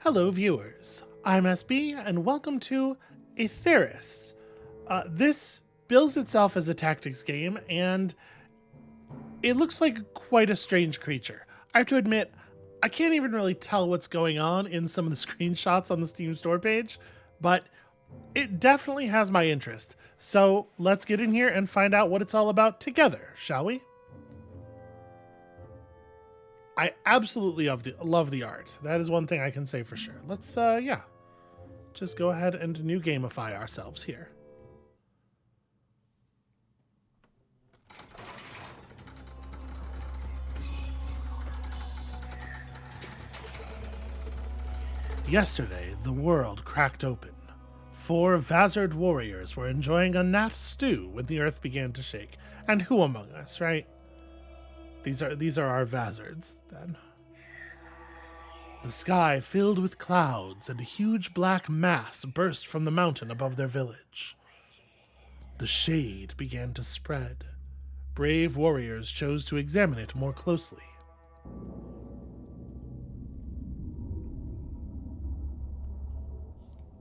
Hello, viewers. I'm SB, and welcome to Aetheris. This bills itself as a tactics game, and it looks like quite a strange creature. I have to admit, I can't even really tell what's going on in some of the screenshots on the Steam store page, but it definitely has my interest. So let's get in here and find out what it's all about together, shall we? I absolutely love the art. That is one thing I can say for sure. Let's, just go ahead and new gamify ourselves here. Yesterday, the world cracked open. 4 Vazard warriors were enjoying a nat stew when the earth began to shake. And who among us, right? These are our Vazards, then. The sky filled with clouds, and a huge black mass burst from the mountain above their village. The shade began to spread. Brave warriors chose to examine it more closely.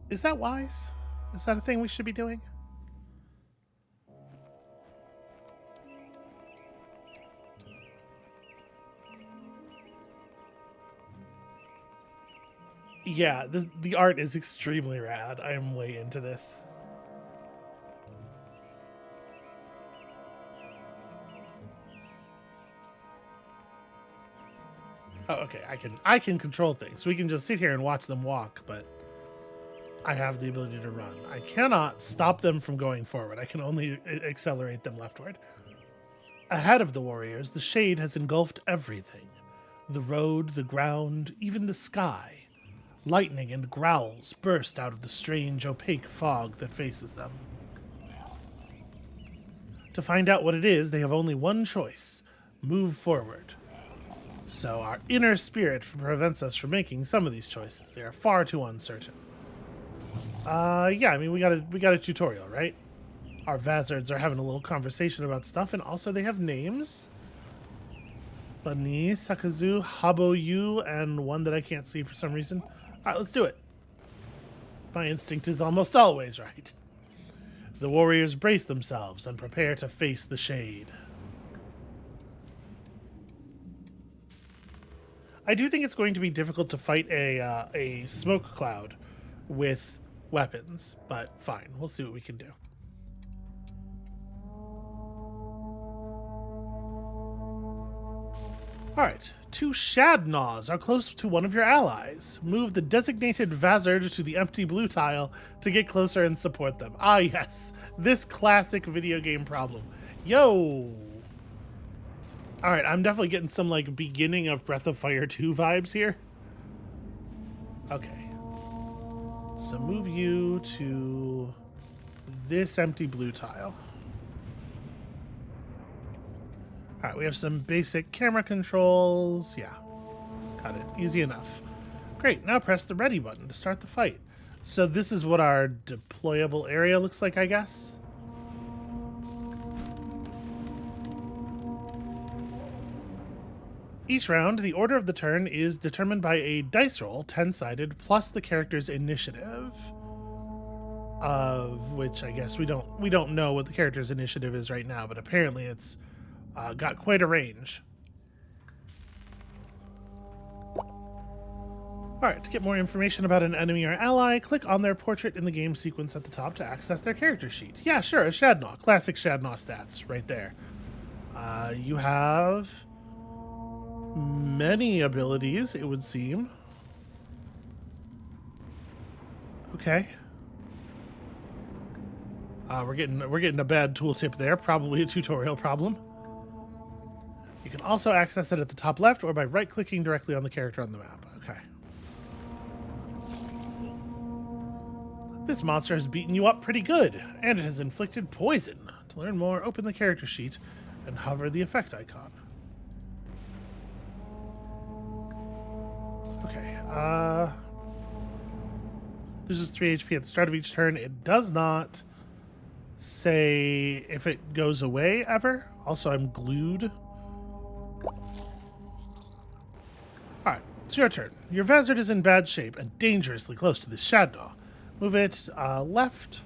Is that wise? Is that a thing we should be doing? Yeah, the art is extremely rad. I am way into this. Oh, okay. I can control things. We can just sit here and watch them walk, but I have the ability to run. I cannot stop them from going forward. I can only accelerate them leftward. Ahead of the warriors, the shade has engulfed everything. The road, the ground, even the sky. Lightning and growls burst out of the strange, opaque fog that faces them. To find out what it is, they have only one choice: move forward. So our inner spirit prevents us from making some of these choices. They are far too uncertain. Yeah, I mean, we got a tutorial, right? Our Vazards are having a little conversation about stuff, and also they have names. Lani, Sakazu, Haboyu, and one that I can't see for some reason. Alright, let's do it. My instinct is almost always right. The warriors brace themselves and prepare to face the shade. I do think it's going to be difficult to fight a smoke cloud with weapons, but fine. We'll see what we can do. Alright, 2 Shadnaws are close to one of your allies. Move the designated Vazard to the empty blue tile to get closer and support them. Ah yes, this classic video game problem. Yo! Alright, I'm definitely getting some like beginning of Breath of Fire 2 vibes here. Okay. So move you to this empty blue tile. Alright, we have some basic camera controls. Yeah, got it. Easy enough. Great, now press the ready button to start the fight. So this is what our deployable area looks like, I guess. Each round, the order of the turn is determined by a dice roll, 10-sided, plus the character's initiative. Of which I guess we don't know what the character's initiative is right now, but apparently it's got quite a range. Alright, to get more information about an enemy or ally, click on their portrait in the game sequence at the top to access their character sheet. Yeah, sure, a Shadnaw. Classic Shadnaw stats right there. You have many abilities, it would seem. Okay. We're getting a bad tooltip there, probably a tutorial problem. You can also access it at the top left or by right-clicking directly on the character on the map. Okay. This monster has beaten you up pretty good, and it has inflicted poison. To learn more, open the character sheet and hover the effect icon. Okay, loses 3 HP at the start of each turn. It does not say if it goes away ever. Also, I'm glued. Alright, It's your turn. Your Vazard is in bad shape and dangerously close to this Shadnaw. Move it left,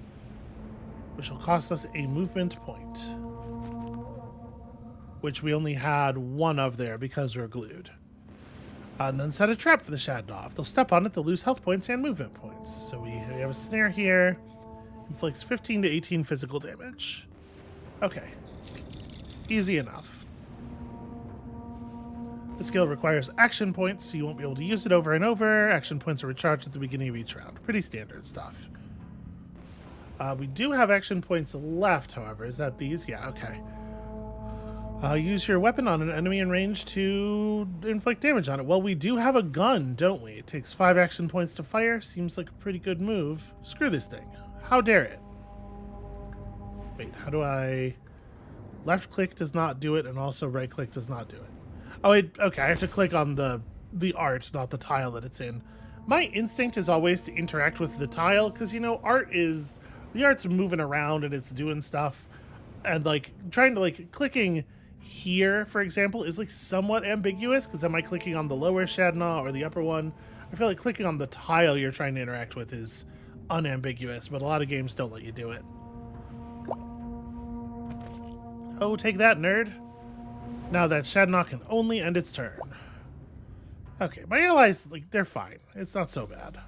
which will cost us a movement point, which we only had one of there because we're glued. And then set a trap for the Shadnaw. If they'll step on it, they'll lose health points and movement points. So we have a snare here. Inflicts 15 to 18 physical damage. Okay. Easy enough. The skill requires action points, so you won't be able to use it over and over. Action points are recharged at the beginning of each round. Pretty standard stuff. We do have action points left, however. Is that these? Yeah, okay. Use your weapon on an enemy in range to inflict damage on it. Well, we do have a gun, don't we? It takes 5 action points to fire. Seems like a pretty good move. Screw this thing. How dare it? Wait, how do I... Left click does not do it, and also right click does not do it. Oh, okay, I have to click on the art, not the tile that it's in. My instinct is always to interact with the tile, because, you know, the art's moving around and it's doing stuff. And, like, trying to, like, clicking here, for example, is, like, somewhat ambiguous, because am I clicking on the lower Shadnaw or the upper one? I feel like clicking on the tile you're trying to interact with is unambiguous, but a lot of games don't let you do it. Oh, take that, nerd. Now that Shadnaw can only end its turn. Okay, my allies, like, they're fine. It's not so bad.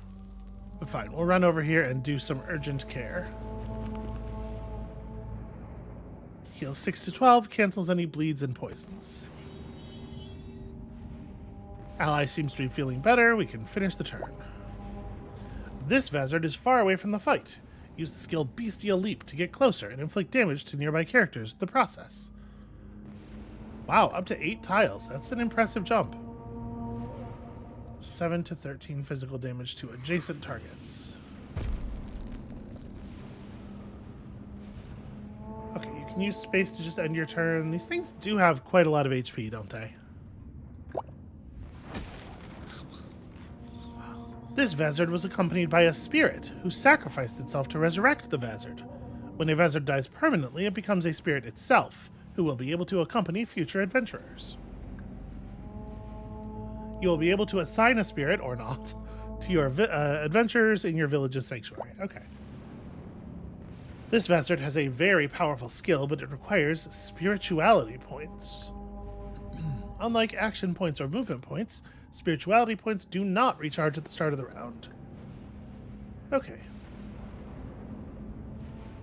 But fine, we'll run over here and do some urgent care. Heals 6 to 12, cancels any bleeds and poisons. Ally seems to be feeling better. We can finish the turn. This Vazard is far away from the fight. Use the skill Bestial Leap to get closer and inflict damage to nearby characters in the process. Wow, up to 8 tiles. That's an impressive jump. 7 to 13 physical damage to adjacent targets. Okay, you can use space to just end your turn. These things do have quite a lot of HP, don't they? This Vazard was accompanied by a spirit who sacrificed itself to resurrect the Vazard. When a Vazard dies permanently, it becomes a spirit itself, who will be able to accompany future adventurers. You will be able to assign a spirit, or not, to your adventurers in your village's sanctuary. Okay. This Vazard has a very powerful skill, but it requires spirituality points. Unlike action points or movement points, spirituality points do not recharge at the start of the round. Okay.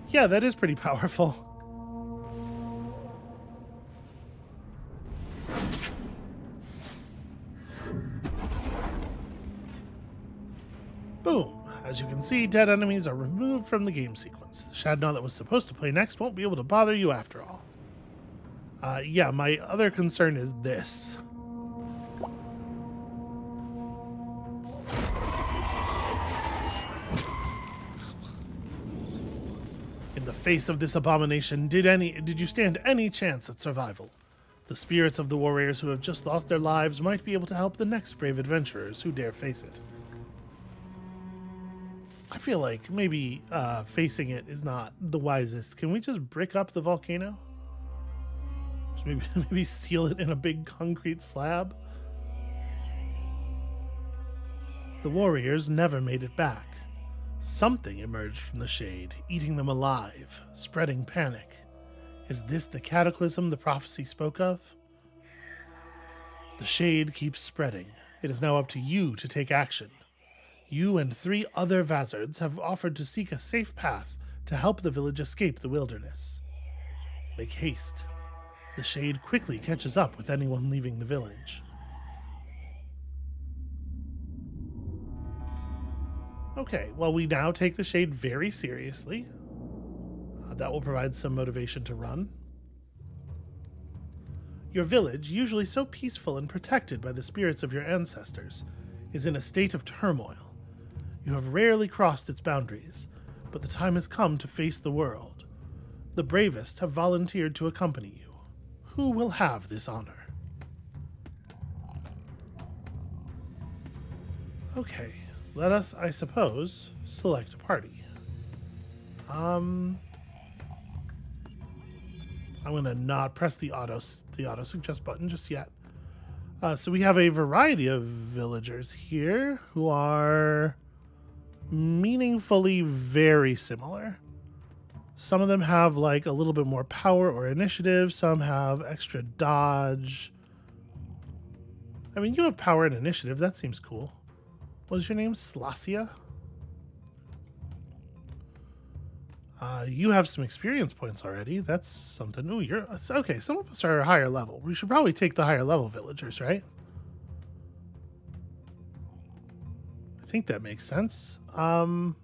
Yeah, that is pretty powerful. Boom. As you can see, dead enemies are removed from the game sequence. The Shadnaw that was supposed to play next won't be able to bother you after all. Yeah, my other concern is this. In the face of this abomination, did you stand any chance at survival? The spirits of the warriors who have just lost their lives might be able to help the next brave adventurers who dare face it. I feel like maybe facing it is not the wisest. Can we just brick up the volcano? Just maybe seal it in a big concrete slab? The warriors never made it back. Something emerged from the shade, eating them alive, spreading panic. Is this the cataclysm the prophecy spoke of? The shade keeps spreading. It is now up to you to take action. You and 3 other Vazards have offered to seek a safe path to help the village escape the wilderness. Make haste. The shade quickly catches up with anyone leaving the village. Okay, well, we now take the shade very seriously. That will provide some motivation to run. Your village, usually so peaceful and protected by the spirits of your ancestors, is in a state of turmoil. You have rarely crossed its boundaries, but the time has come to face the world. The bravest have volunteered to accompany you. Who will have this honor? Okay, let us, I suppose, select a party. I'm gonna not press the auto suggest button just yet. So we have a variety of villagers here who are meaningfully very similar. Some of them have like a little bit more power or initiative. Some have extra dodge. I mean, you have power and initiative. That seems cool. What is your name? Slasia? You have some experience points already. That's something. Ooh, you're okay. Some of us are higher level. We should probably take the higher level villagers, right? I think that makes sense. I'm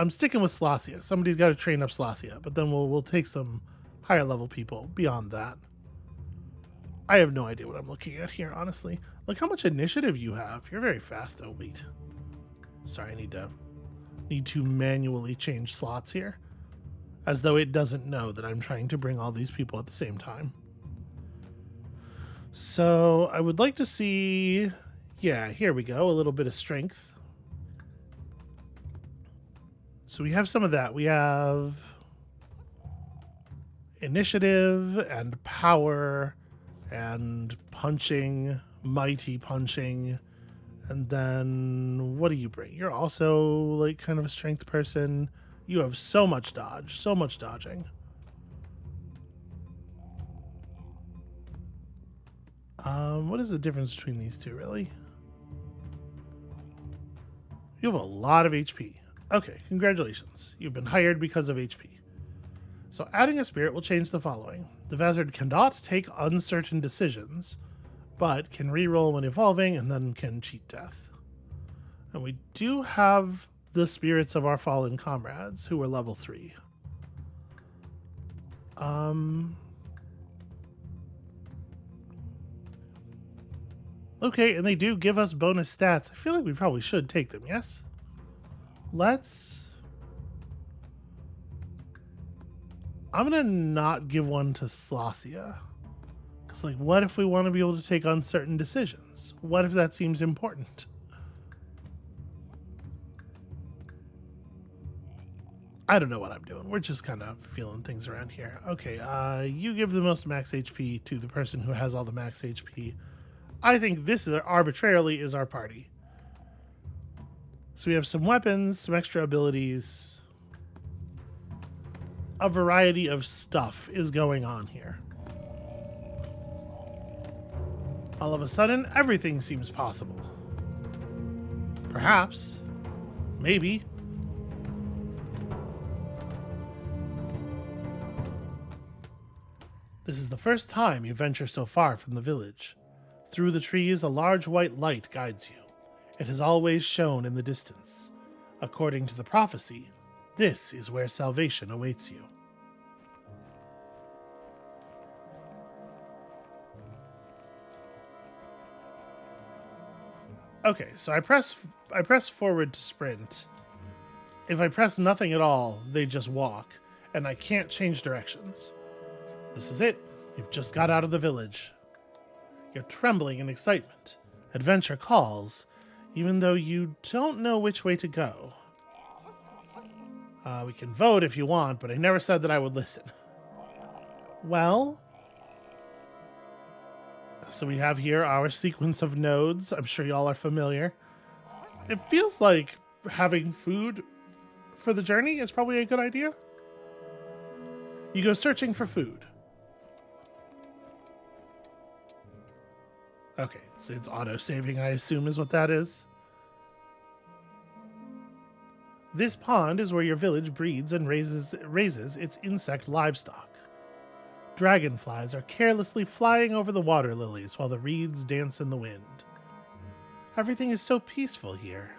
sticking with Slasia. Somebody's got to train up Slasia, but then we'll take some higher level people beyond that. I have no idea what I'm looking at here, honestly. Look how much initiative you have. You're very fast. Oh wait, sorry. I need to manually change slots here, as though it doesn't know that I'm trying to bring all these people at the same time. So I would like to see. Yeah, here we go. A little bit of strength. So we have some of that. We have initiative and power and punching, mighty punching. And then what do you bring? You're also like kind of a strength person. You have so much dodge, so much dodging. What is the difference between these two, really? You have a lot of HP. Okay, congratulations. You've been hired because of HP. So adding a spirit will change the following. The Vazard cannot take uncertain decisions, but can reroll when evolving and then can cheat death. And we do have the spirits of our fallen comrades who are level 3. Okay, and they do give us bonus stats. I feel like we probably should take them, yes? I'm gonna not give one to Slasia. Because, like, what if we want to be able to take uncertain decisions? What if that seems important? I don't know what I'm doing. We're just kind of feeling things around here. Okay, you give the most max HP to the person who has all the max HP. I think this is arbitrarily is our party. So we have some weapons, some extra abilities. A variety of stuff is going on here. All of a sudden, everything seems possible. Perhaps. Maybe. This is the first time you venture so far from the village. Through the trees, a large white light guides you. It has always shone in the distance. According to the prophecy, this is where salvation awaits you. Okay, so I press forward to sprint. If I press nothing at all, they just walk, and I can't change directions. This is it. You've just got out of the village. You're trembling in excitement. Adventure calls, even though you don't know which way to go. We can vote if you want, but I never said that I would listen. Well, so we have here our sequence of nodes. I'm sure y'all are familiar. It feels like having food for the journey is probably a good idea. You go searching for food. Okay, so it's auto-saving, I assume is what that is. This pond is where your village breeds and raises its insect livestock. Dragonflies are carelessly flying over the water lilies while the reeds dance in the wind. Everything is so peaceful here.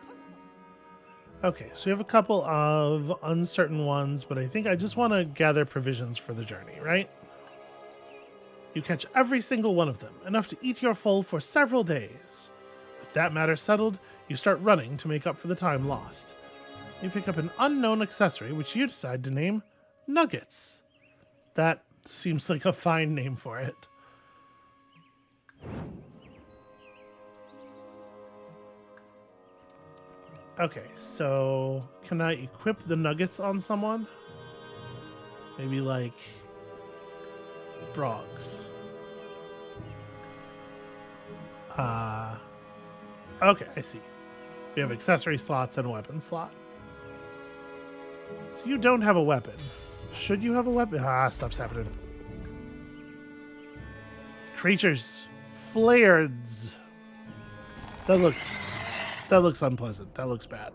Okay, so we have a couple of uncertain ones, but I think I just want to gather provisions for the journey, right? You catch every single one of them, enough to eat your full for several days. With that matter settled, you start running to make up for the time lost. You pick up an unknown accessory, which you decide to name Nuggets. That seems like a fine name for it. Okay, so can I equip the Nuggets on someone? Maybe like Brogs. Okay, I see. We have accessory slots and a weapon slot. So you don't have a weapon. Should you have a weapon? Stuff's happening. Creatures. Flaireds. That looks unpleasant. That looks bad.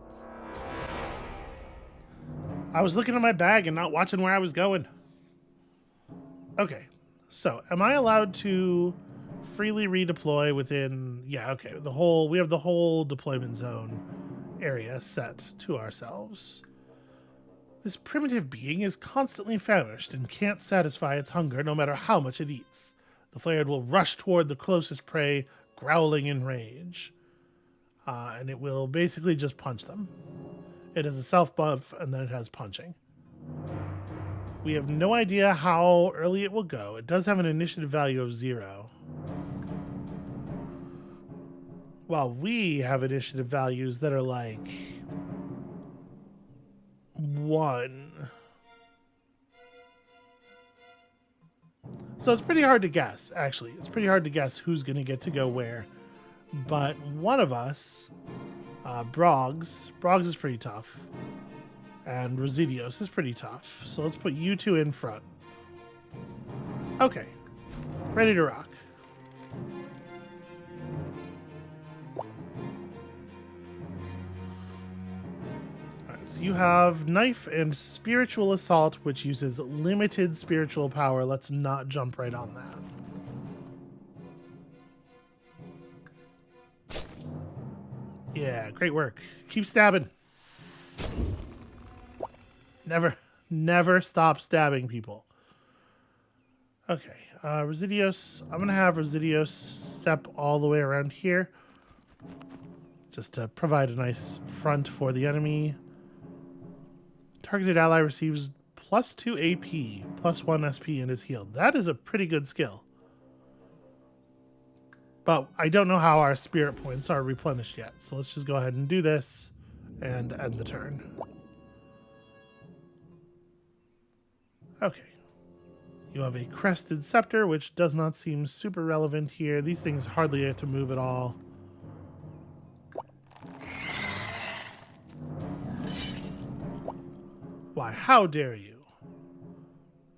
I was looking at my bag and not watching where I was going. Okay. So, am I allowed to freely redeploy within... Yeah, okay. We have the whole deployment zone area set to ourselves. This primitive being is constantly famished and can't satisfy its hunger no matter how much it eats. The flared will rush toward the closest prey, growling in rage. And it will basically just punch them. It has a self-buff, and then it has punching. We have no idea how early it will go. It does have an initiative value of 0. While we have initiative values that are like 1. So it's pretty hard to guess, actually. It's pretty hard to guess who's going to get to go where. But one of us, Broggs is pretty tough. And Residios is pretty tough. So let's put you two in front. Okay. Ready to rock. Alright, so you have Knife and Spiritual Assault, which uses limited spiritual power. Let's not jump right on that. Yeah, great work. Keep stabbing. Never stop stabbing people. Okay, Residios. I'm going to have Residios step all the way around here. Just to provide a nice front for the enemy. Targeted ally receives +2 AP, +1 SP, and is healed. That is a pretty good skill. But I don't know how our spirit points are replenished yet. So let's just go ahead and do this and end the turn. Okay. You have a Crested Scepter, which does not seem super relevant here. These things hardly get to move at all. Why, how dare you?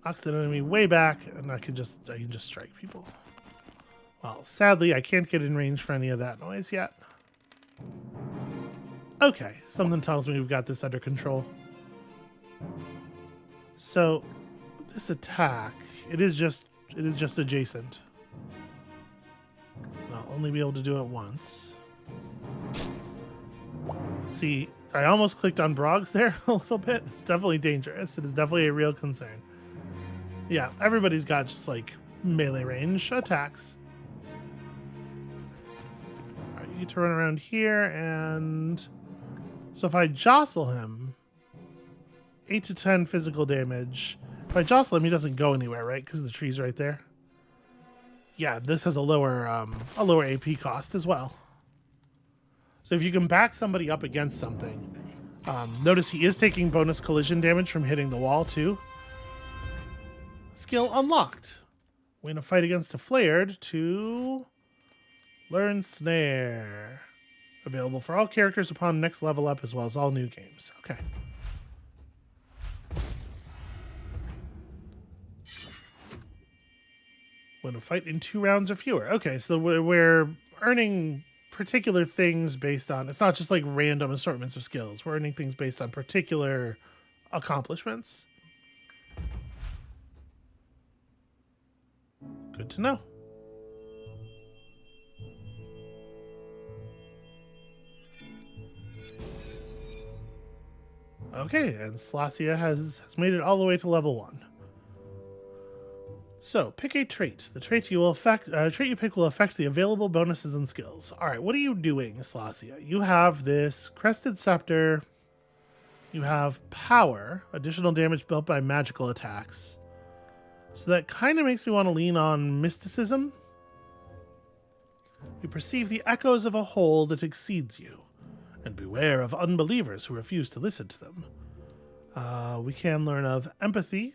Knocks the enemy way back, and I can just strike people. Well, sadly, I can't get in range for any of that noise yet. Okay, something tells me we've got this under control. So, this attack, it is just adjacent. I'll only be able to do it once. See, I almost clicked on Broggs there a little bit. It's definitely dangerous. It is definitely a real concern. Yeah, everybody's got just like melee range attacks. Alright, you get to run around here, and so if I jostle him, 8 to 10 physical damage. If I jostle him, he doesn't go anywhere, right? Because the tree's right there. Yeah, this has a lower AP cost as well. So if you can back somebody up against something, notice he is taking bonus collision damage from hitting the wall too. Skill unlocked. Win a fight against a flared to learn Snare. Available for all characters upon next level up as well as all new games. Okay. Win a fight in 2 rounds or fewer. Okay, so we're earning particular things based on... It's not just like random assortments of skills. We're earning things based on particular accomplishments. Good to know. Okay, and Slasia has made it all the way to level 1. So, pick a trait. The trait you pick will affect the available bonuses and skills. Alright, what are you doing, Slasia? You have this Crested Scepter. You have Power, additional damage built by magical attacks. So that kind of makes me want to lean on Mysticism. You perceive the echoes of a whole that exceeds you, and beware of unbelievers who refuse to listen to them. We can learn of Empathy.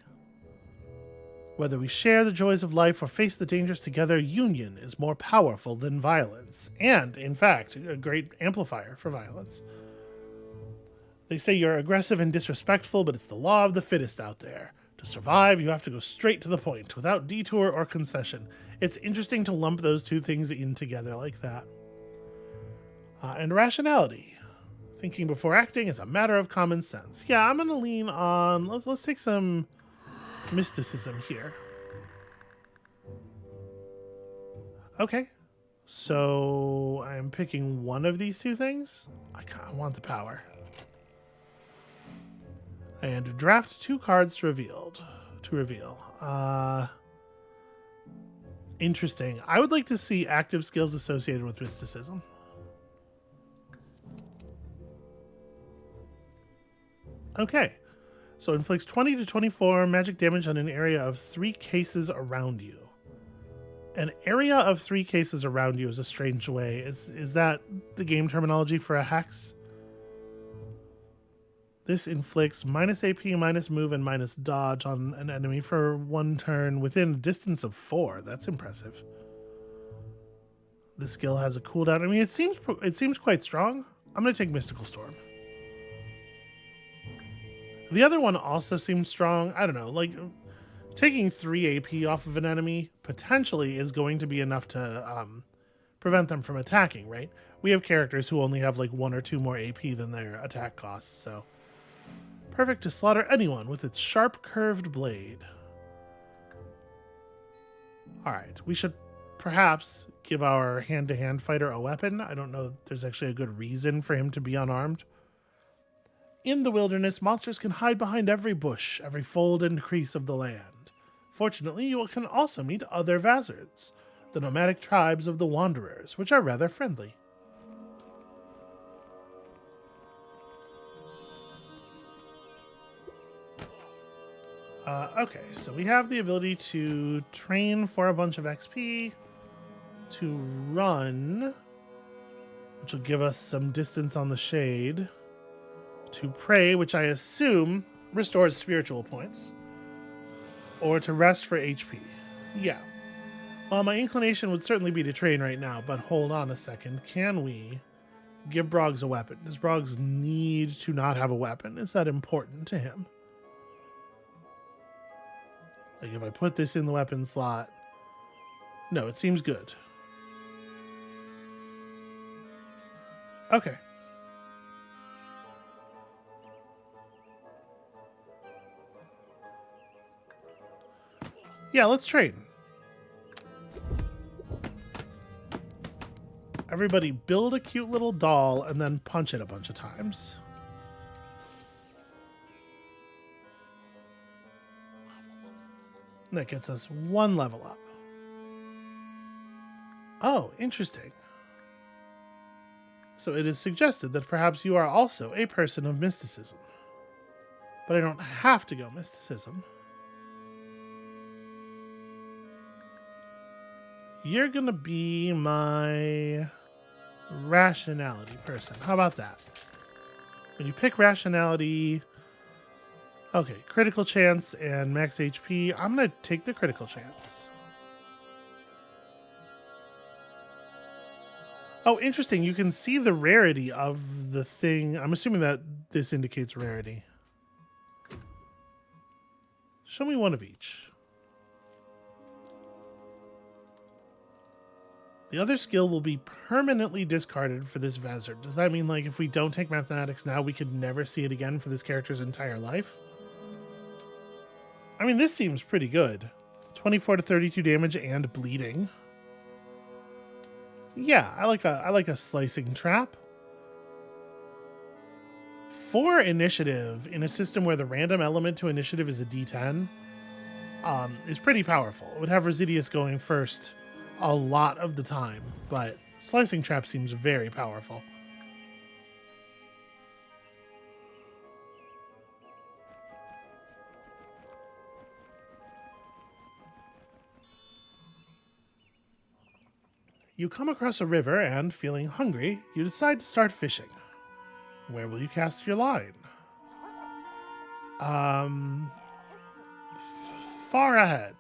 Whether we share the joys of life or face the dangers together, union is more powerful than violence, and, in fact, a great amplifier for violence. They say you're aggressive and disrespectful, but it's the law of the fittest out there. To survive, you have to go straight to the point, without detour or concession. It's interesting to lump those two things in together like that. And rationality. Thinking before acting is a matter of common sense. Yeah, I'm going to lean on... Let's take some mysticism here. Okay. So I'm picking one of these two things. I want the power. And draft 2 cards to reveal. Interesting. I would like to see active skills associated with mysticism. Okay. So inflicts 20 to 24 magic damage on an area of 3 cases around you. An area of 3 cases around you is a strange way. Is that the game terminology for a hex? This inflicts minus AP, minus move, and minus dodge on an enemy for 1 turn within a distance of 4. That's impressive. This skill has a cooldown. I mean, it seems quite strong. I'm going to take Mystical Storm. The other one also seems strong. I don't know, like taking 3 AP off of an enemy potentially is going to be enough to prevent them from attacking, right? We have characters who only have like 1 or 2 more AP than their attack costs, so perfect to slaughter anyone with its sharp curved blade. Alright, we should perhaps give our hand-to-hand fighter a weapon. I don't know if there's actually a good reason for him to be unarmed. In the wilderness, monsters can hide behind every bush, every fold and crease of the land. Fortunately, you can also meet other Vazards, the nomadic tribes of the Wanderers, which are rather friendly. Okay, so we have the ability to train for a bunch of XP, to run, which will give us some distance on the shade, to pray, which I assume restores spiritual points, or to rest for HP. Yeah. Well, my inclination would certainly be to train right now, but hold on a second. Can we give Broggs a weapon? Does Broggs need to not have a weapon? Is that important to him? Like if I put this in the weapon slot... No, it seems good. Okay. Yeah, let's trade. Everybody build a cute little doll and then punch it a bunch of times. And that gets us 1 level up. Oh, interesting. So it is suggested that perhaps you are also a person of mysticism. But I don't have to go mysticism. You're going to be my rationality person. How about that? When you pick rationality... Okay, critical chance and max HP. I'm going to take the critical chance. Oh, interesting. You can see the rarity of the thing. I'm assuming that this indicates rarity. Show me one of each. The other skill will be permanently discarded for this Vazard. Does that mean, like, if we don't take mathematics now, we could never see it again for this character's entire life? I mean, this seems pretty good. 24 to 32 damage and bleeding. Yeah, I like a slicing trap. 4 initiative in a system where the random element to initiative is a D10 is pretty powerful. It would have Residius going first a lot of the time, but slicing trap seems very powerful. You come across a river and, feeling hungry, you decide to start fishing. Where will you cast your line? far ahead.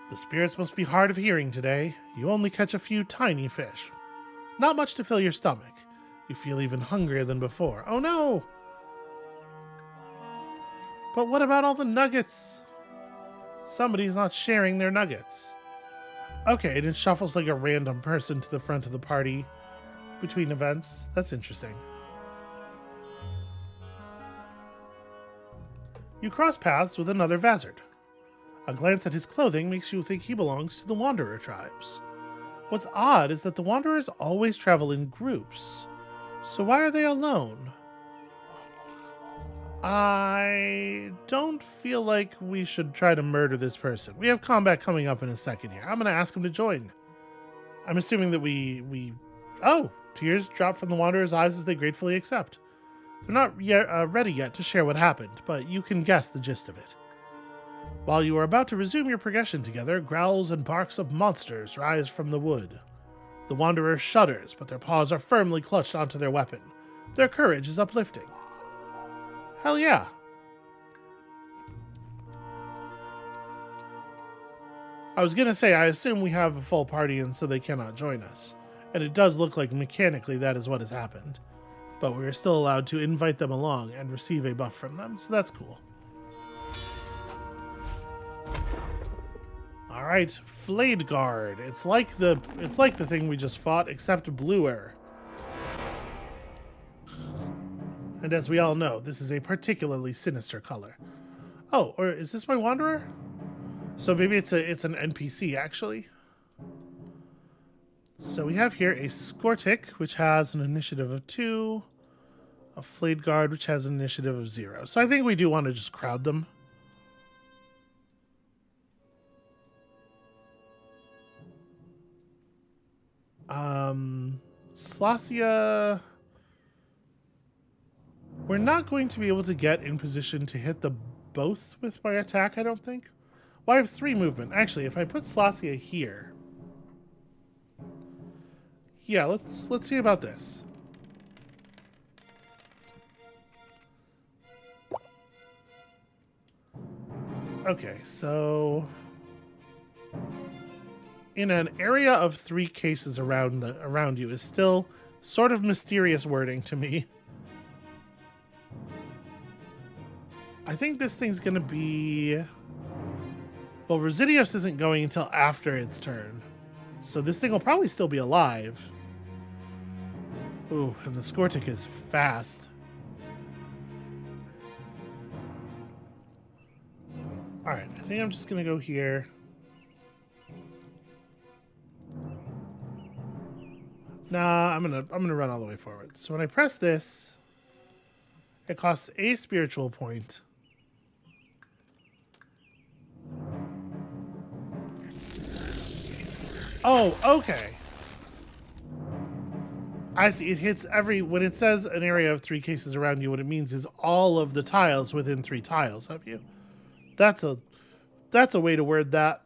The spirits must be hard of hearing today. You only catch a few tiny fish. Not much to fill your stomach. You feel even hungrier than before. Oh no! But what about all the nuggets? Somebody's not sharing their nuggets. Okay, and it shuffles like a random person to the front of the party between events. That's interesting. You cross paths with another Vazard. A glance at his clothing makes you think he belongs to the Wanderer tribes. What's odd is that the Wanderers always travel in groups. So why are they alone? I don't feel like we should try to murder this person. We have combat coming up in a second here. I'm going to ask him to join. I'm assuming that we... Oh, tears drop from the Wanderer's eyes as they gratefully accept. They're not ready yet to share what happened, but you can guess the gist of it. While you are about to resume your progression together, growls and barks of monsters rise from the wood. The Wanderer shudders, but their paws are firmly clutched onto their weapon. Their courage is uplifting. Hell yeah. I was gonna say, I assume we have a full party and so they cannot join us. And it does look like mechanically that is what has happened. But we are still allowed to invite them along and receive a buff from them, so that's cool. Alright, Flayed Guard. It's like the thing we just fought, except bluer. And as we all know, this is a particularly sinister color. Oh, or is this my Wanderer? So maybe it's an NPC, actually. So we have here a Scortic, which has an initiative of 2. A Flayed Guard, which has an initiative of 0. So I think we do want to just crowd them. Slasia... We're not going to be able to get in position to hit the both with my attack, I don't think. Well, I have 3 movement. Actually, if I put Slasia here... Yeah, let's see about this. Okay, so... In an area of 3 cases around you is still sort of mysterious wording to me. I think this thing's gonna be... Well, Residios isn't going until after its turn. So this thing will probably still be alive. Ooh, and the Scortic is fast. Alright, I think I'm just gonna go here. Nah, I'm gonna run all the way forward. So when I press this, it costs a spiritual point. Oh, okay. I see. It hits when it says an area of 3 cases around you, what it means is all of the tiles within 3 tiles of you. That's a way to word that.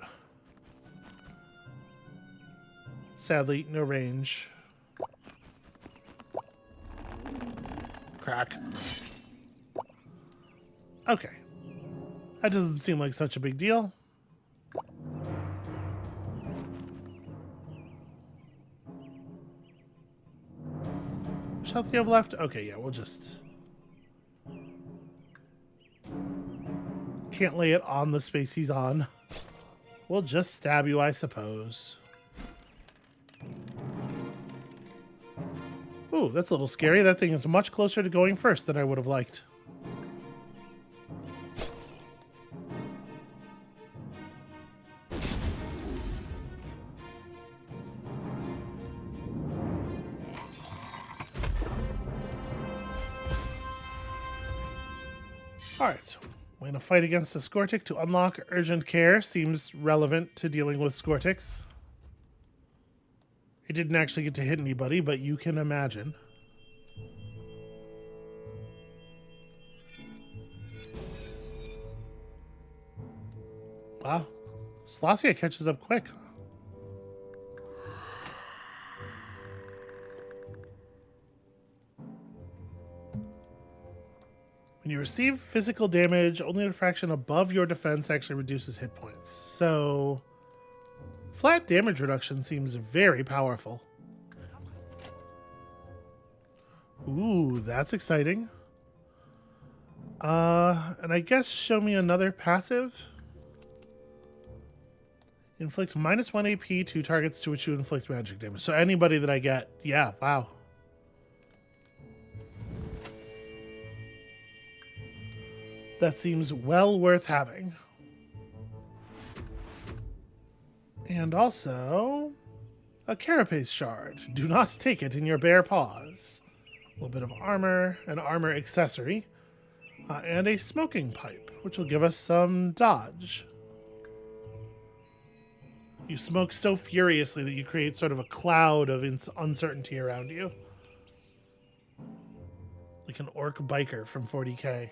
Sadly, no range. Crack. Okay. That doesn't seem like such a big deal. How much health do you have left? Okay, yeah, we'll just... Can't lay it on the space he's on. We'll just stab you, I suppose. Ooh, that's a little scary. That thing is much closer to going first than I would have liked. Alright, we're going to fight against a Scortic to unlock Urgent Care. Seems relevant to dealing with Scortics. It didn't actually get to hit anybody, but you can imagine. Wow. Slasia catches up quick. When you receive physical damage, only a fraction above your defense actually reduces hit points. So, flat damage reduction seems very powerful. Ooh, that's exciting. And I guess show me another passive. Inflict -1 AP to targets to which you inflict magic damage. So anybody that I get, yeah, wow. That seems well worth having. And also, a carapace shard. Do not take it in your bare paws. A little bit of armor, an armor accessory, and a smoking pipe, which will give us some dodge. You smoke so furiously that you create sort of a cloud of uncertainty around you. Like an orc biker from 40k.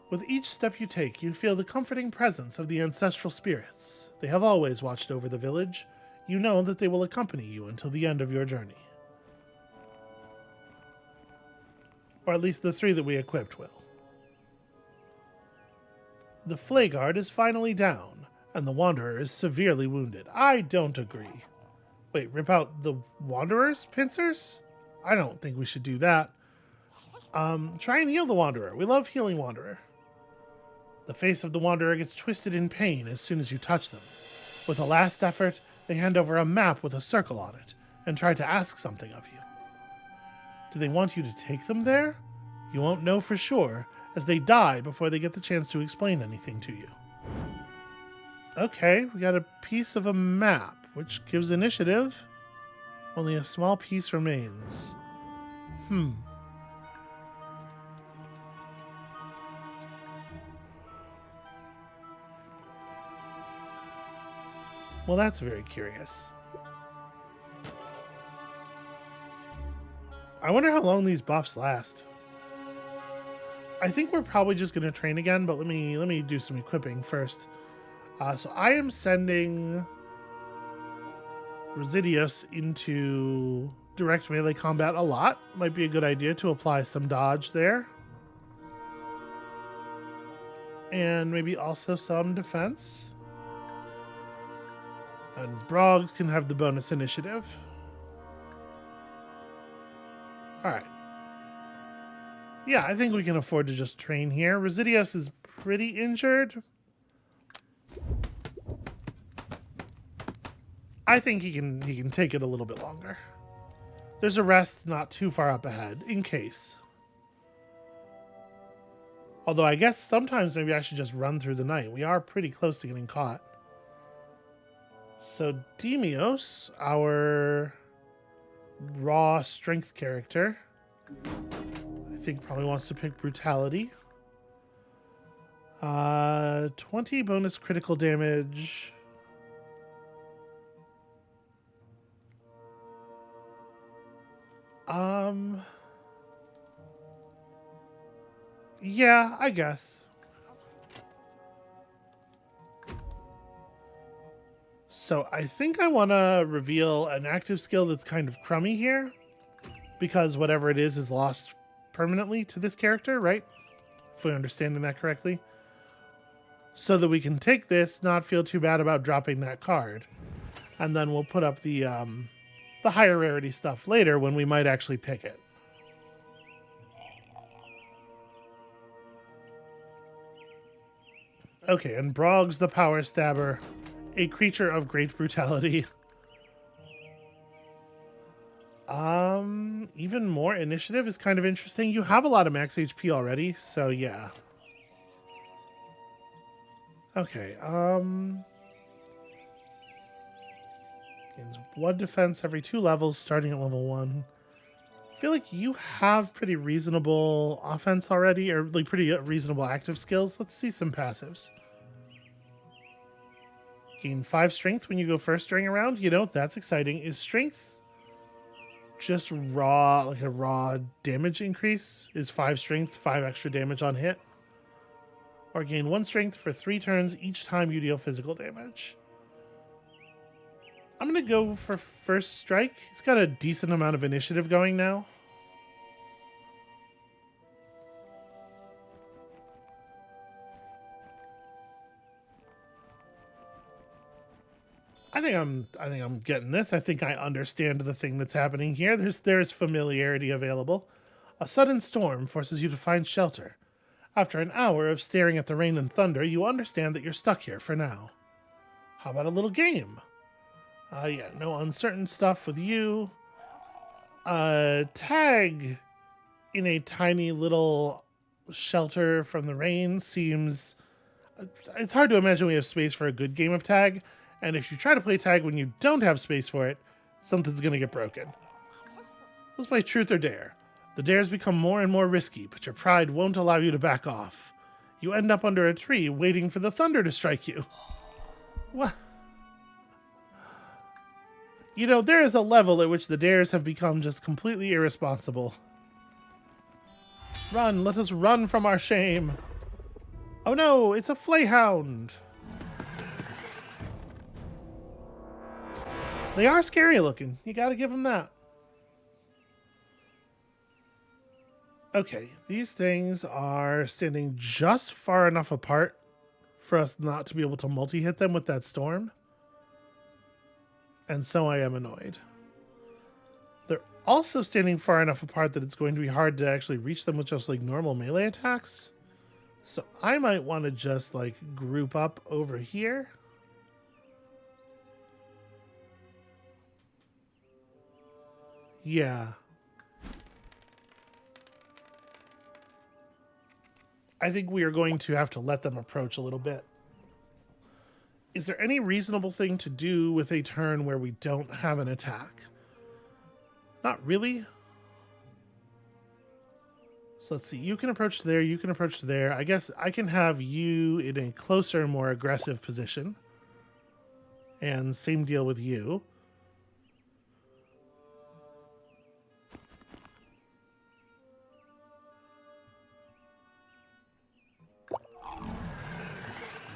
With each step you take, you feel the comforting presence of the ancestral spirits. They have always watched over the village. You know that they will accompany you until the end of your journey. Or at least the 3 that we equipped will. The Flaguard is finally down, and the Wanderer is severely wounded. I don't agree. Wait, rip out the Wanderer's pincers? I don't think we should do that. Try and heal the Wanderer. We love healing Wanderer. The face of the Wanderer gets twisted in pain as soon as you touch them. With a last effort, they hand over a map with a circle on it and try to ask something of you. Do they want you to take them there? You won't know for sure, as they die before they get the chance to explain anything to you. Okay, we got a piece of a map, which gives initiative. Only a small piece remains. Well, that's very curious. I wonder how long these buffs last. I think we're probably just going to train again, but let me do some equipping first. So I am sending Residius into direct melee combat a lot. Might be a good idea to apply some dodge there. And maybe also some defense. And Brogs can have the bonus initiative. Alright. Yeah, I think we can afford to just train here. Residius is pretty injured. I think he can take it a little bit longer. There's a rest not too far up ahead, in case. Although I guess sometimes maybe I should just run through the night. We are pretty close to getting caught. So Demios, our raw strength character, I think probably wants to pick brutality. 20 bonus critical damage. Yeah, I guess. So I think I want to reveal an active skill that's kind of crummy here, because whatever it is lost permanently to this character, right? If we're understanding that correctly. So that we can take this, not feel too bad about dropping that card. And then we'll put up the higher rarity stuff later when we might actually pick it. Okay, and Brog's the Power Stabber, a creature of great brutality. Even more initiative is kind of interesting. You have a lot of max HP already, so yeah. Okay, gains blood defense every 2 levels, starting at level 1. I feel like you have pretty reasonable offense already, or like pretty reasonable active skills. Let's see some passives. Gain 5 strength when you go first during a round. You know, that's exciting. Is strength just raw, like a raw damage increase? Is 5 strength, 5 extra damage on hit? Or gain 1 strength for 3 turns each time you deal physical damage. I'm going to go for first strike. He's got a decent amount of initiative going now. I think I'm getting this. I think I understand the thing that's happening here. There's familiarity available. A sudden storm forces you to find shelter. After an hour of staring at the rain and thunder, you understand that you're stuck here for now. How about a little game? Yeah, no uncertain stuff with you. Tag in a tiny little shelter from the rain seems... It's hard to imagine we have space for a good game of tag, and if you try to play tag when you don't have space for it, something's going to get broken. Let's play Truth or Dare. The dares become more and more risky, but your pride won't allow you to back off. You end up under a tree waiting for the thunder to strike you. What? You know, there is a level at which the dares have become just completely irresponsible. Run, let us run from our shame. Oh no, it's a flayhound. They are scary looking. You gotta give them that. Okay, these things are standing just far enough apart for us not to be able to multi-hit them with that storm. And so I am annoyed. They're also standing far enough apart that it's going to be hard to actually reach them with just like normal melee attacks. So I might want to just like group up over here. Yeah. I think we are going to have to let them approach a little bit. Is there any reasonable thing to do with a turn where we don't have an attack? Not really. So let's see. You can approach to there. You can approach to there. I guess I can have you in a closer, more aggressive position. And same deal with you.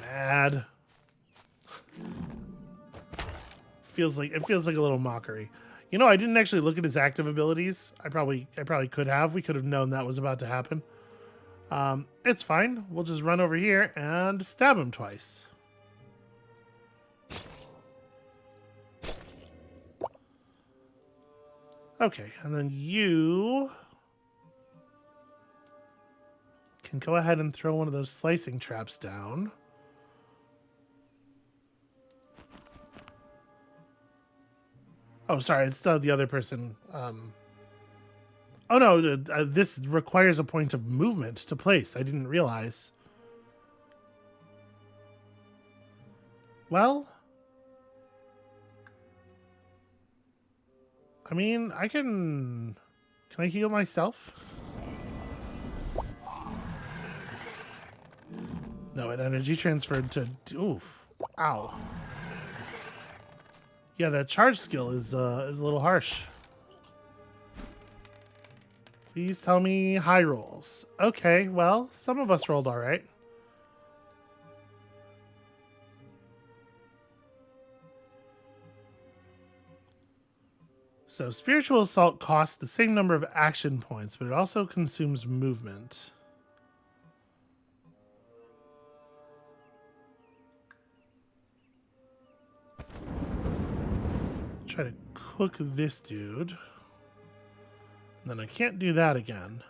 Mad. It feels like a little mockery. You know, I didn't actually look at his active abilities. I probably could have. We could have known that was about to happen. It's fine. We'll just run over here and stab him twice. Okay, and then you can go ahead and throw one of those slicing traps down. Oh, sorry, it's the other person. Oh, no, this requires a point of movement to place. I didn't realize. Well, I mean, Can I heal myself? No, it energy transferred to... Oof. Ow. Yeah, that charge skill is a little harsh. Please tell me high rolls. Okay, well, some of us rolled all right. So, Spiritual Assault costs the same number of action points, but it also consumes movement. Try to cook this dude. And then I can't do that again.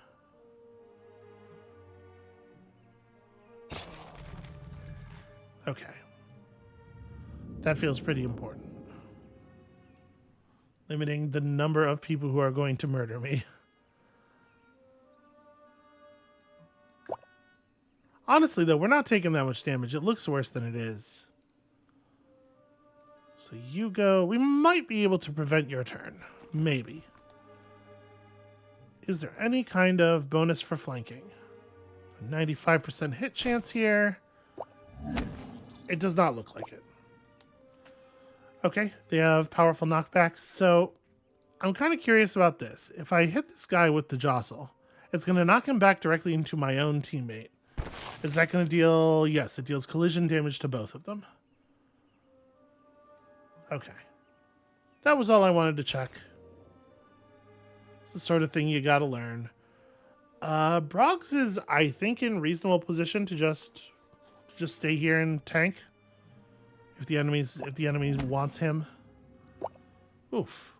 Okay. That feels pretty important. Limiting the number of people who are going to murder me. Honestly, though, we're not taking that much damage. It looks worse than it is. So you go. We might be able to prevent your turn. Maybe. Is there any kind of bonus for flanking? A 95% hit chance here. It does not look like it. Okay, they have powerful knockbacks. So I'm kind of curious about this. If I hit this guy with the jostle, it's going to knock him back directly into my own teammate. Is that going to deal... Yes, it deals collision damage to both of them. Okay. That was all I wanted to check. It's the sort of thing you gotta learn. Broggs is, I think, in reasonable position to just stay here and tank. if the enemy wants him. Oof.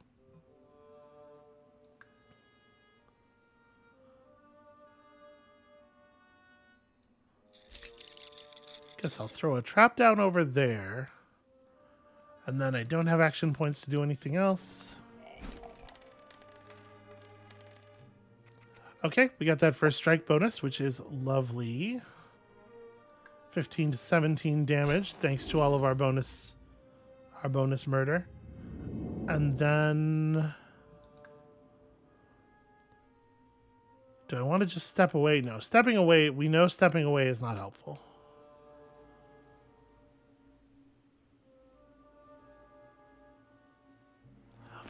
Guess I'll throw a trap down over there. And then I don't have action points to do anything else. Okay, we got that first strike bonus, which is lovely. 15 to 17 damage, thanks to all of our bonus murder. And then... do I want to just step away? No, stepping away, we know stepping away is not helpful.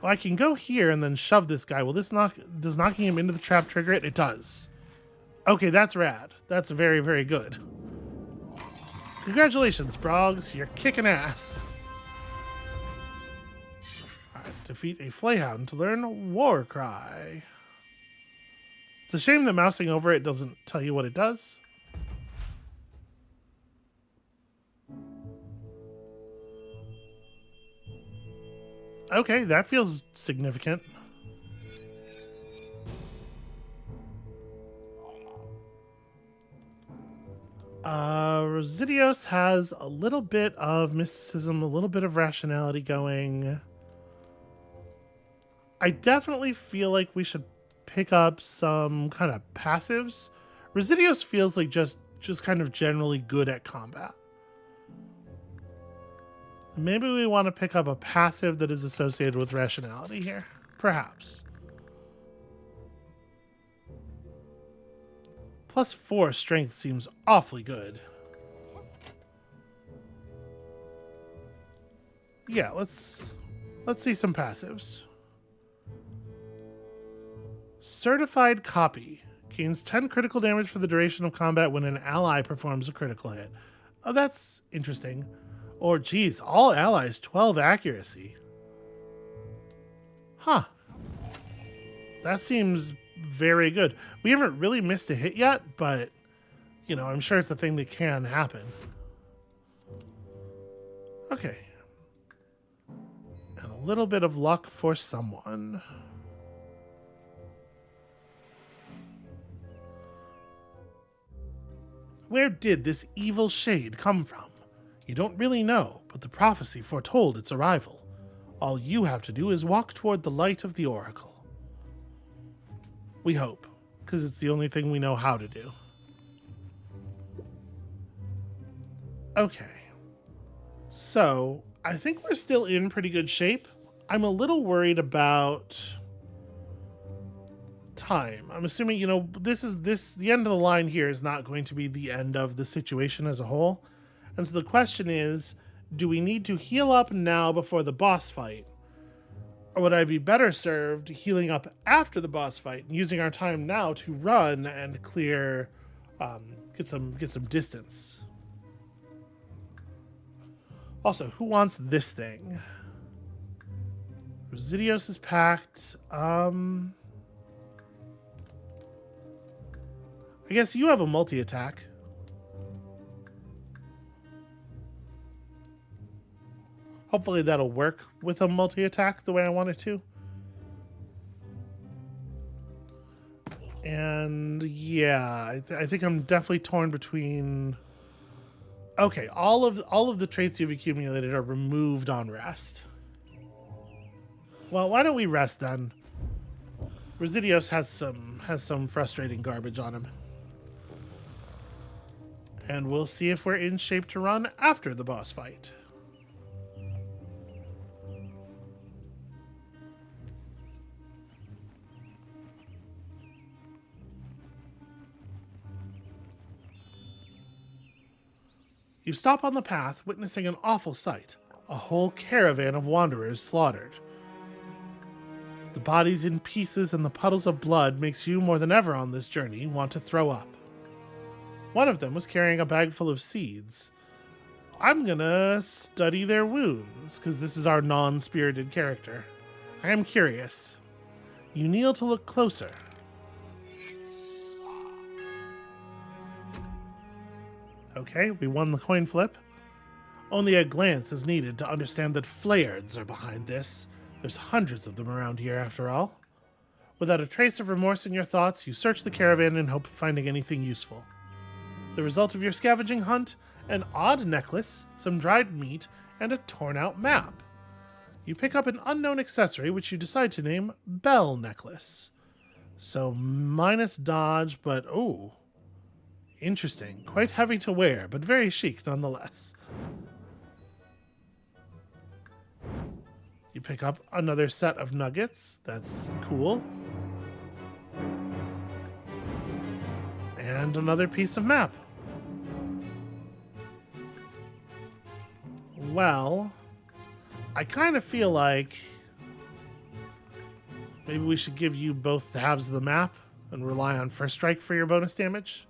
Well, I can go here and then shove this guy. Will this does knocking him into the trap trigger it? It does. Okay, that's rad. That's very, very good. Congratulations, Brogs. You're kicking ass. Alright, defeat a Flayhound to learn War Cry. It's a shame that mousing over it doesn't tell you what it does. Okay, that feels significant. Residios has a little bit of mysticism, a little bit of rationality going. I definitely feel like we should pick up some kind of passives. Residios feels like just kind of generally good at combat. Maybe we want to pick up a passive that is associated with rationality here. Perhaps. +4 strength seems awfully good. Yeah, let's see some passives. Certified Copy. Gains 10 critical damage for the duration of combat when an ally performs a critical hit. Oh, that's interesting. Or, geez, all allies 12 accuracy. Huh. That seems very good. We haven't really missed a hit yet, but, you know, I'm sure it's a thing that can happen. Okay. And a little bit of luck for someone. Where did this evil shade come from? You don't really know, but the prophecy foretold its arrival. All you have to do is walk toward the light of the oracle. We hope, because it's the only thing we know how to do. Okay. So, I think we're still in pretty good shape. I'm a little worried about time. I'm assuming, you know, the end of the line here is not going to be the end of the situation as a whole. And so the question is, do we need to heal up now before the boss fight? Or would I be better served healing up after the boss fight and using our time now to run and clear, get some distance? Also, who wants this thing? Residios is packed. I guess you have a multi-attack. Hopefully that'll work with a multi-attack the way I want it to. And yeah, I think I'm definitely torn between... Okay, all of the traits you've accumulated are removed on rest. Well, why don't we rest then? Residios has some frustrating garbage on him. And we'll see if we're in shape to run after the boss fight. You stop on the path, witnessing an awful sight. A whole caravan of wanderers slaughtered. The bodies in pieces and the puddles of blood makes you, more than ever on this journey, want to throw up. One of them was carrying a bag full of seeds. I'm gonna study their wounds, because this is our non-spirited character. I am curious. You kneel to look closer. Okay, we won the coin flip. Only a glance is needed to understand that flayards are behind this. There's hundreds of them around here, after all. Without a trace of remorse in your thoughts, you search the caravan in hope of finding anything useful. The result of your scavenging hunt? An odd necklace, some dried meat, and a torn-out map. You pick up an unknown accessory, which you decide to name Bell Necklace. So, minus dodge, but oh, interesting. Quite heavy to wear, but very chic nonetheless. You pick up another set of nuggets. That's cool. And another piece of map. Well, I kind of feel like maybe we should give you both the halves of the map and rely on first strike for your bonus damage.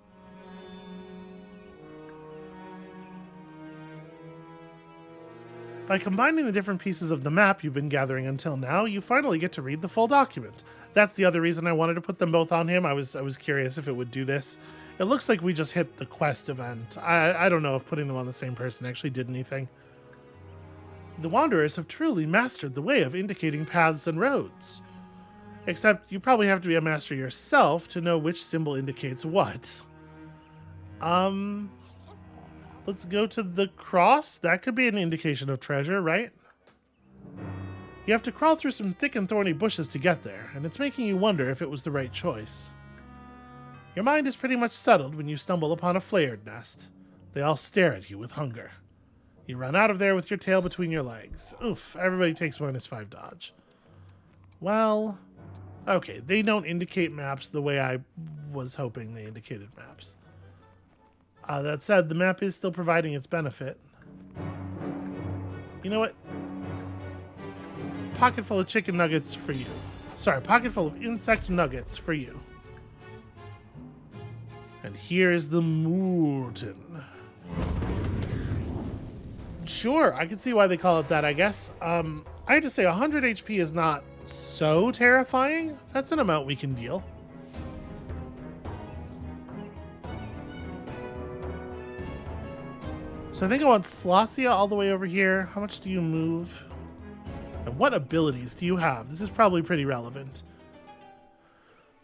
By combining the different pieces of the map you've been gathering until now, you finally get to read the full document. That's the other reason I wanted to put them both on him. I was curious if it would do this. It looks like we just hit the quest event. I don't know if putting them on the same person actually did anything. The Wanderers have truly mastered the way of indicating paths and roads. Except you probably have to be a master yourself to know which symbol indicates what. Let's go to the cross. That could be an indication of treasure, right? You have to crawl through some thick and thorny bushes to get there, and it's making you wonder if it was the right choice. Your mind is pretty much settled when you stumble upon a flayard nest. They all stare at you with hunger. You run out of there with your tail between your legs. Oof, everybody takes -5 dodge. Well, okay, they don't indicate maps the way I was hoping they indicated maps. That said, the map is still providing its benefit. You know what? Pocket full of chicken nuggets for you. Sorry, pocket full of insect nuggets for you. And here is the Moorton. Sure, I can see why they call it that, I guess. I have to say, 100 HP is not so terrifying. That's an amount we can deal. So I think I want Slossia all the way over here. How much do you move? And what abilities do you have? This is probably pretty relevant.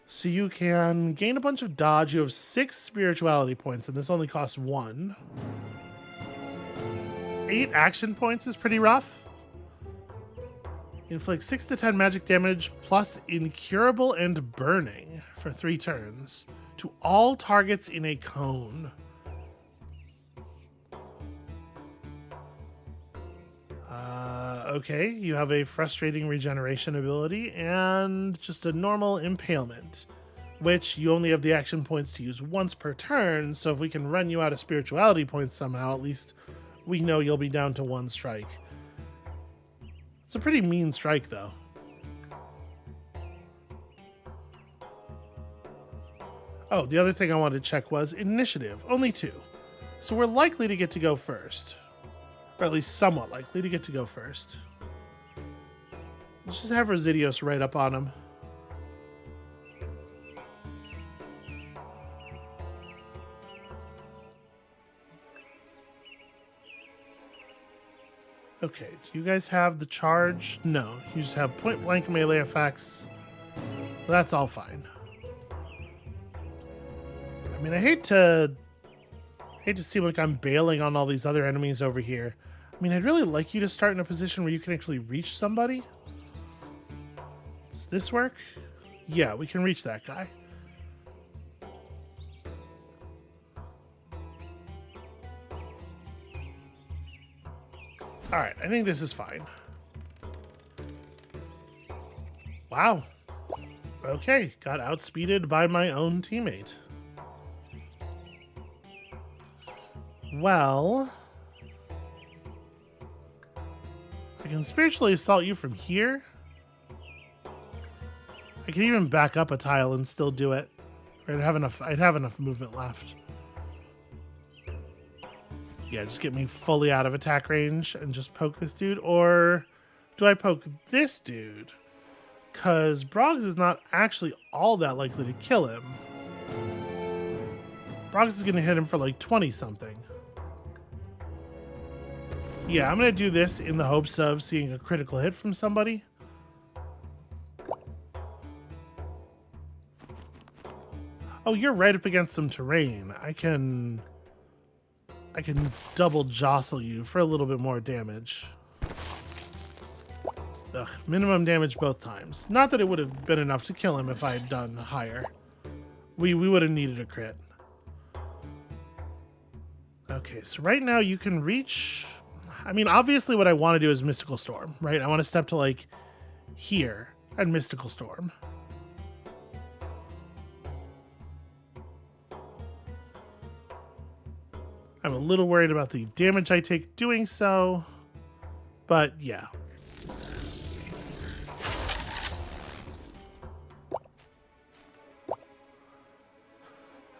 So you can gain a bunch of dodge. You have 6 spirituality points, and this only costs 1. 8 action points is pretty rough. Inflict 6 to 10 magic damage plus incurable and burning for 3 turns to all targets in a cone. Okay, you have a frustrating regeneration ability and just a normal impalement, which you only have the action points to use once per turn, so if we can run you out of spirituality points somehow, at least we know you'll be down to 1 strike. It's a pretty mean strike, though. Oh, the other thing I wanted to check was initiative. Only 2. So we're likely to get to go first. Or at least somewhat likely to get to go first. Let's just have Residios right up on him. Okay, do you guys have the charge? No, you just have point blank melee effects. That's all fine. I mean, I hate to seem like I'm bailing on all these other enemies over here. I mean, I'd really like you to start in a position where you can actually reach somebody. Does this work? Yeah, we can reach that guy. Alright, I think this is fine. Wow. Okay, got outspeeded by my own teammate. Well, I can spiritually assault you from here. I can even back up a tile and still do it. I'd have enough movement left. Yeah, just get me fully out of attack range and just poke this dude. Or do I poke this dude? Because Broggs is not actually all that likely to kill him. Broggs is going to hit him for like 20 something. Yeah, I'm going to do this in the hopes of seeing a critical hit from somebody. Oh, you're right up against some terrain. I can double jostle you for a little bit more damage. Ugh, minimum damage both times. Not that it would have been enough to kill him if I had done higher. We would have needed a crit. Okay, so right now you can reach... I mean, obviously what I want to do is Mystical Storm, right? I want to step to, like, here and Mystical Storm. I'm a little worried about the damage I take doing so, but yeah.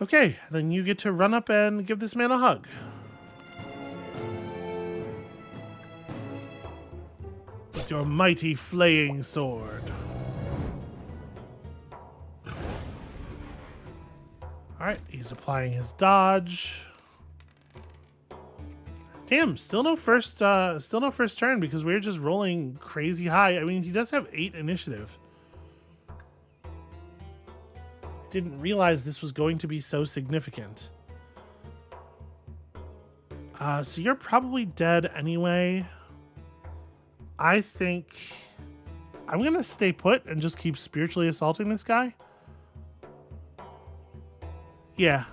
Okay, then you get to run up and give this man a hug. With your mighty flaying sword. Alright, he's applying his dodge. Damn, still no first turn because we're just rolling crazy high. I mean, he does have 8 initiative. Didn't realize this was going to be so significant. So you're probably dead anyway. I think I'm gonna stay put and just keep spiritually assaulting this guy. Yeah.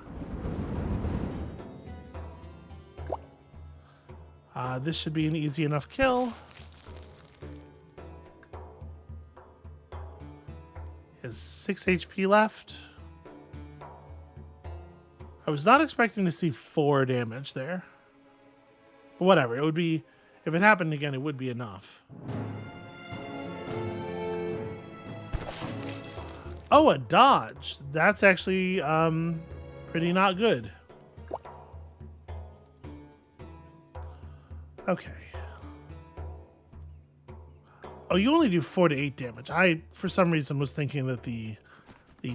This should be an easy enough kill. He has 6 HP left. I was not expecting to see 4 damage there. But whatever, it would be... If it happened again, it would be enough. Oh, a dodge. That's actually pretty not good. Okay. Oh, you only do 4 to 8 damage. I, for some reason, was thinking that the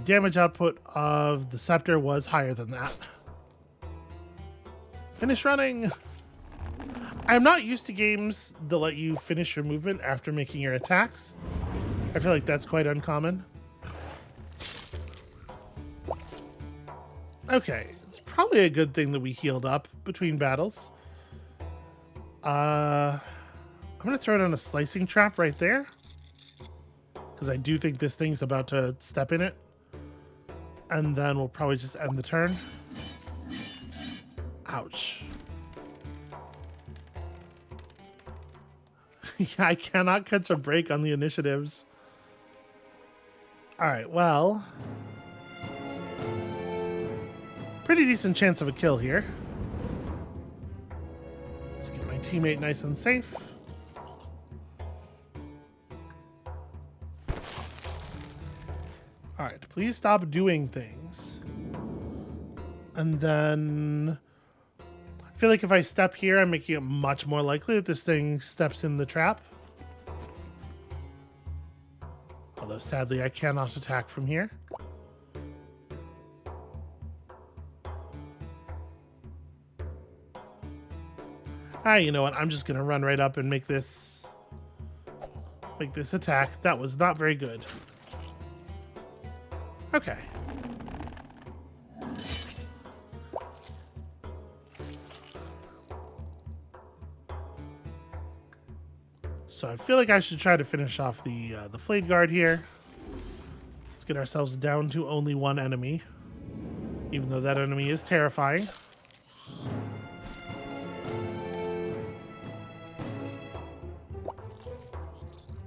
damage output of the scepter was higher than that. Finish running! I'm not used to games that let you finish your movement after making your attacks. I feel like that's quite uncommon. Okay, it's probably a good thing that we healed up between battles. I'm gonna throw down a slicing trap right there, because I do think this thing's about to step in it. And then we'll probably just end the turn. Ouch. Yeah, I cannot catch a break on the initiatives. Alright, well... Pretty decent chance of a kill here. Let's get my teammate nice and safe. Alright, please stop doing things. And then... I feel like if I step here, I'm making it much more likely that this thing steps in the trap. Although, sadly, I cannot attack from here. You know what? I'm just going to run right up and make this attack. That was not very good. Okay. So I feel like I should try to finish off the Flayed Guard here. Let's get ourselves down to only 1 enemy, even though that enemy is terrifying.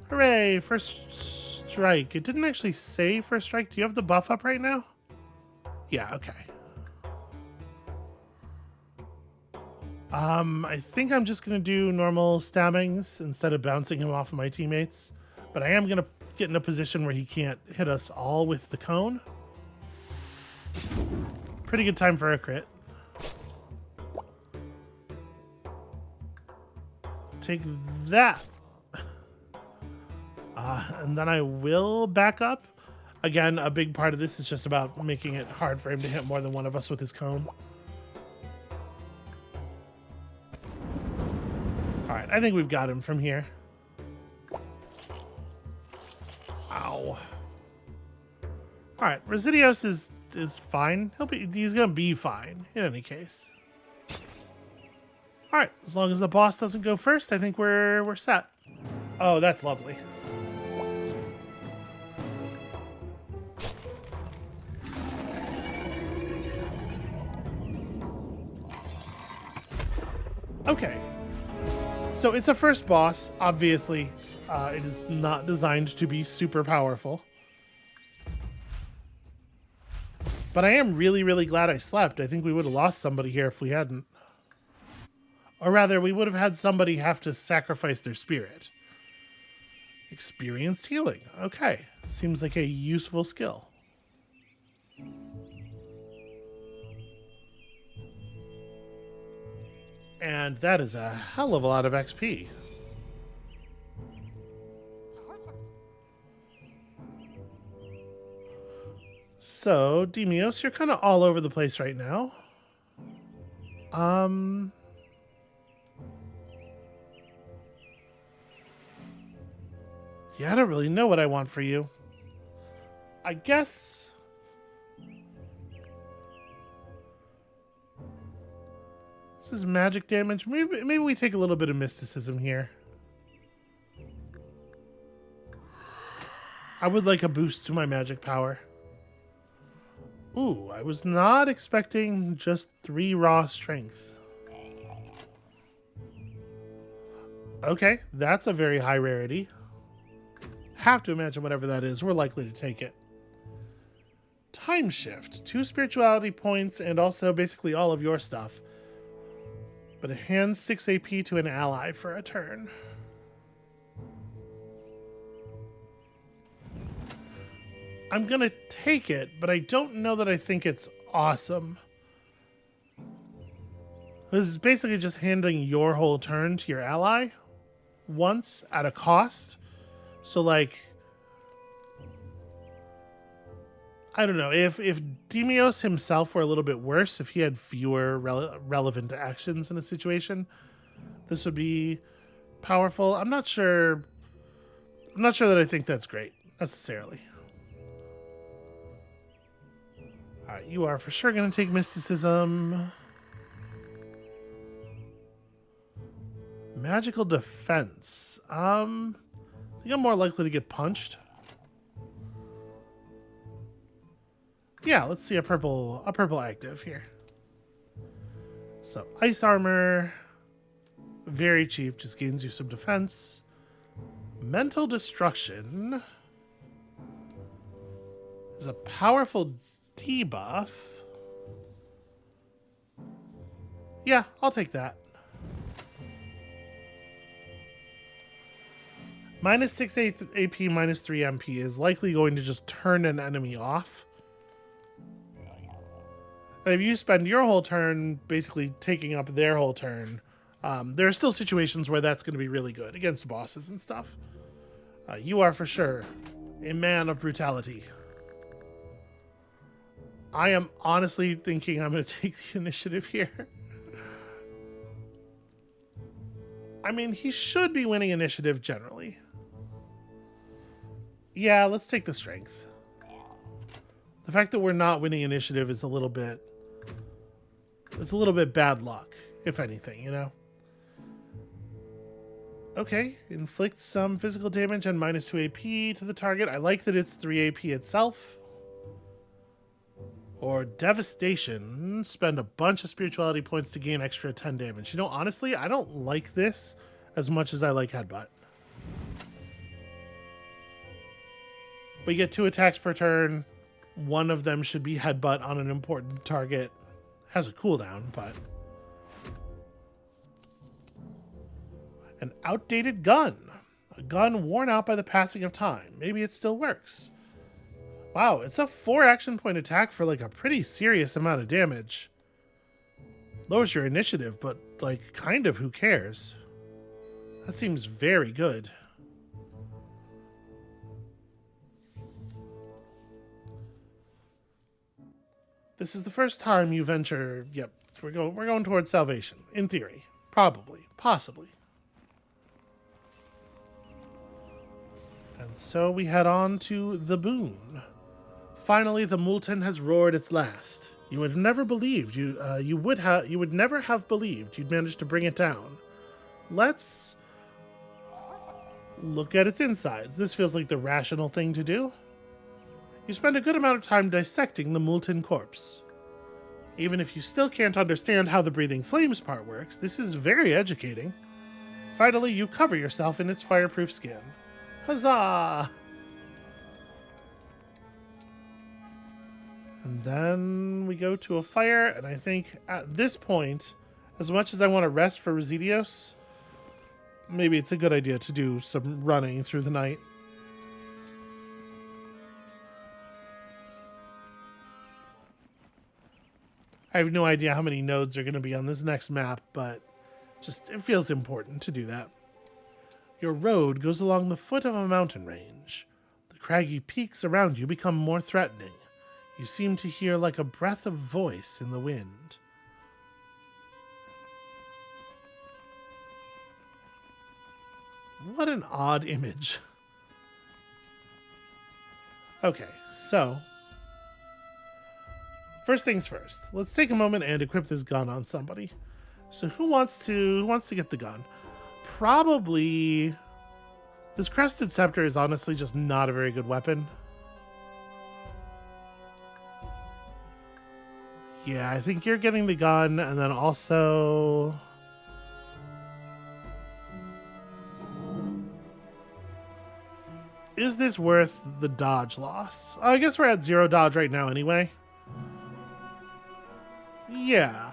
Hooray! First strike. It didn't actually say first strike. Do you have the buff up right now? Yeah, okay. I think I'm just going to do normal stabbings instead of bouncing him off of my teammates. But I am going to get in a position where he can't hit us all with the cone. Pretty good time for a crit. Take that. And then I will back up. Again, a big part of this is just about making it hard for him to hit more than one of us with his cone. Alright, I think we've got him from here. Ow. Alright, Residios is fine. He's gonna be fine in any case. Alright, as long as the boss doesn't go first, I think we're set. Oh, that's lovely. Okay. So it's a first boss, obviously. It is not designed to be super powerful. But I am really, really glad I slept. I think we would have lost somebody here if we hadn't. Or rather, we would have had somebody have to sacrifice their spirit. Experienced healing. Okay. Seems like a useful skill. And that is a hell of a lot of XP. So, Demios, you're kind of all over the place right now. Yeah, I don't really know what I want for you. I guess... This is magic damage. Maybe we take a little bit of mysticism here. I would like a boost to my magic power. Ooh, I was not expecting just 3 raw strength. Okay, that's a very high rarity. Have to imagine whatever that is, we're likely to take it. Time shift. 2 spirituality points and also basically all of your stuff. But it hands 6 AP to an ally for a turn. I'm gonna take it, but I don't know that I think it's awesome. This is basically just handing your whole turn to your ally once at a cost. So, like, I don't know, if Demios himself were a little bit worse, if he had fewer relevant actions in a situation, this would be powerful. I'm not sure that I think that's great, necessarily. Alright, you are for sure going to take mysticism. Magical defense. I think I'm more likely to get punched. Yeah, let's see a purple active here. So ice armor, very cheap, just gains you some defense. Mental destruction is a powerful debuff. Yeah, I'll take that. Minus 6 AP, minus 3 MP is likely going to just turn an enemy off. And if you spend your whole turn basically taking up their whole turn, there are still situations where that's going to be really good against bosses and stuff. You are for sure a man of brutality. I am honestly thinking I'm going to take the initiative here. I mean, he should be winning initiative generally. Yeah, let's take the strength. The fact that we're not winning initiative is a little bit... It's a little bit bad luck, if anything, you know? Okay, inflict some physical damage and minus 2 AP to the target. I like that it's 3 AP itself. Or devastation. Spend a bunch of spirituality points to gain extra 10 damage. You know, honestly, I don't like this as much as I like headbutt. We get 2 attacks per turn. One of them should be headbutt on an important target. Has a cooldown, but... An outdated gun. A gun worn out by the passing of time. Maybe it still works. Wow, it's a 4 action point attack for like a pretty serious amount of damage. Lowers your initiative, but like kind of who cares? That seems very good. This is the first time you venture. Yep, we're going towards salvation. In theory, probably, possibly. And so we head on to the boon. Finally, the Multen has roared its last. You would have never believed you would never have believed you'd managed to bring it down. Let's look at its insides. This feels like the rational thing to do. You spend a good amount of time dissecting the Multen corpse. Even if you still can't understand how the breathing flames part works, this is very educating. Finally, you cover yourself in its fireproof skin. Huzzah! And then we go to a fire, and I think at this point, as much as I want to rest for Residios, maybe it's a good idea to do some running through the night. I have no idea how many nodes are going to be on this next map, but just it feels important to do that. Your road goes along the foot of a mountain range. The craggy peaks around you become more threatening. You seem to hear like a breath of voice in the wind. What an odd image. Okay, so first things first. Let's take a moment and equip this gun on somebody. So who wants to get the gun? Probably this crested scepter is honestly just not a very good weapon. Yeah, I think you're getting the gun, and then also is this worth the dodge loss? Oh, I guess we're at 0 dodge right now anyway. Yeah.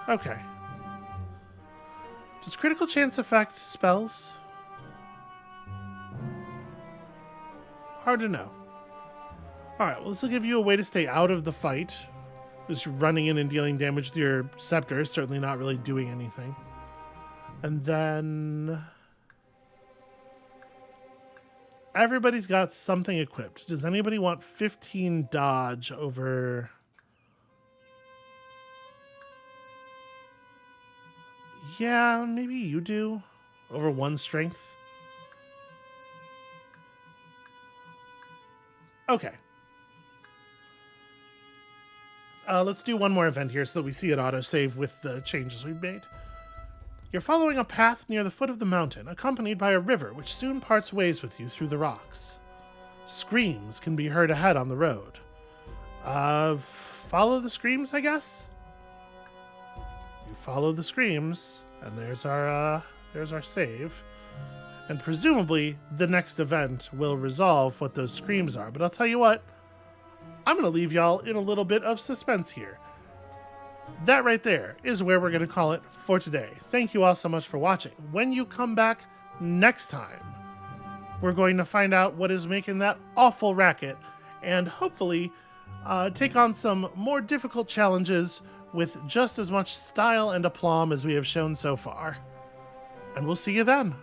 Okay. Does critical chance affect spells? Hard to know. Alright, well, this will give you a way to stay out of the fight. Just running in and dealing damage with your scepter is certainly not really doing anything. And then everybody's got something equipped. Does anybody want 15 dodge over... Yeah, maybe you do. Over 1 strength. Okay. Let's do one more event here so that we see it autosave with the changes we've made. You're following a path near the foot of the mountain, accompanied by a river which soon parts ways with you through the rocks. Screams can be heard ahead on the road. Follow the screams, I guess? You follow the screams, and there's our save. And presumably, the next event will resolve what those screams are. But I'll tell you what, I'm going to leave y'all in a little bit of suspense here. That right there is where we're going to call it for today. Thank you all so much for watching. When you come back next time, we're going to find out what is making that awful racket and hopefully take on some more difficult challenges with just as much style and aplomb as we have shown so far. And we'll see you then.